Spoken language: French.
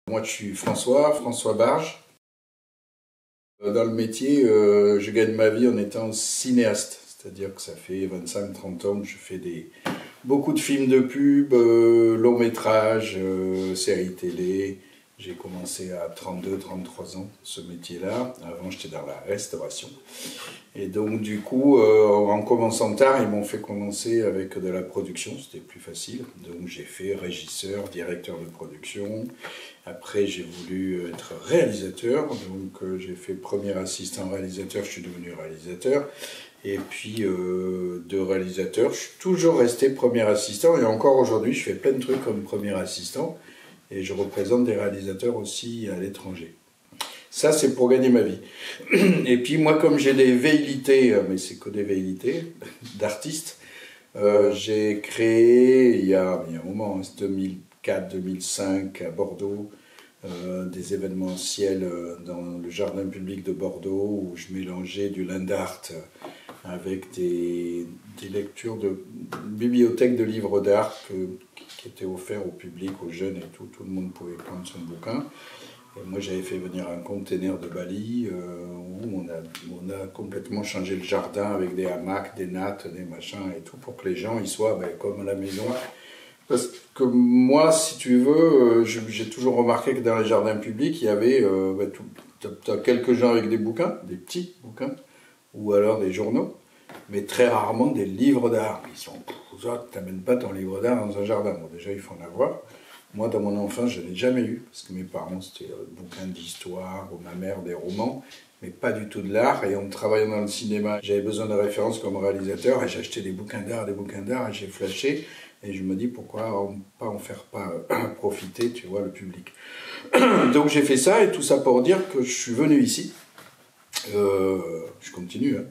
Moi, je suis François Barge. Dans le métier, je gagne ma vie en étant cinéaste. C'est-à-dire que ça fait 25-30 ans que je fais beaucoup de films de pub, longs métrages, séries télé. J'ai commencé à 32-33 ans, ce métier-là. Avant, j'étais dans la restauration. Et donc, du coup, en commençant tard, ils m'ont fait commencer avec de la production. C'était plus facile. Donc, j'ai fait régisseur, directeur de production. Après, j'ai voulu être réalisateur. Donc, j'ai fait premier assistant réalisateur. Je suis devenu réalisateur. Et puis, de réalisateur, je suis toujours resté premier assistant. Et encore aujourd'hui, je fais plein de trucs comme premier assistant. Et je représente des réalisateurs aussi à l'étranger. Ça, c'est pour gagner ma vie. Et puis moi, comme j'ai des velléités, mais c'est que des velléités d'artiste, j'ai créé, il y a un moment, 2004-2005, à Bordeaux, des événementiels dans le jardin public de Bordeaux, où je mélangeais du land art avec des lectures de bibliothèques de livres d'art qui étaient offerts au public, aux jeunes et tout. Tout le monde pouvait prendre son bouquin. Et moi, j'avais fait venir un container de Bali où on a complètement changé le jardin avec des hamacs, des nattes, des machins et tout pour que les gens y soient comme à la maison. Parce que moi, si tu veux, j'ai toujours remarqué que dans les jardins publics, il y avait quelques gens avec des bouquins, des petits bouquins, ou alors des journaux, mais très rarement des livres d'art. Ils sont, tu n'amènes pas ton livre d'art dans un jardin. Bon, déjà, il faut en avoir. Moi, dans mon enfance, je n'ai jamais eu, parce que mes parents, c'était bouquins d'histoire, ou ma mère, des romans, mais pas du tout de l'art. Et en travaillant dans le cinéma, j'avais besoin de références comme réalisateur, et j'ai acheté des bouquins d'art, et j'ai flashé. Et je me dis, pourquoi pas en faire profiter, tu vois, le public. Donc j'ai fait ça, et tout ça pour dire que je suis venu ici. Je continue, hein.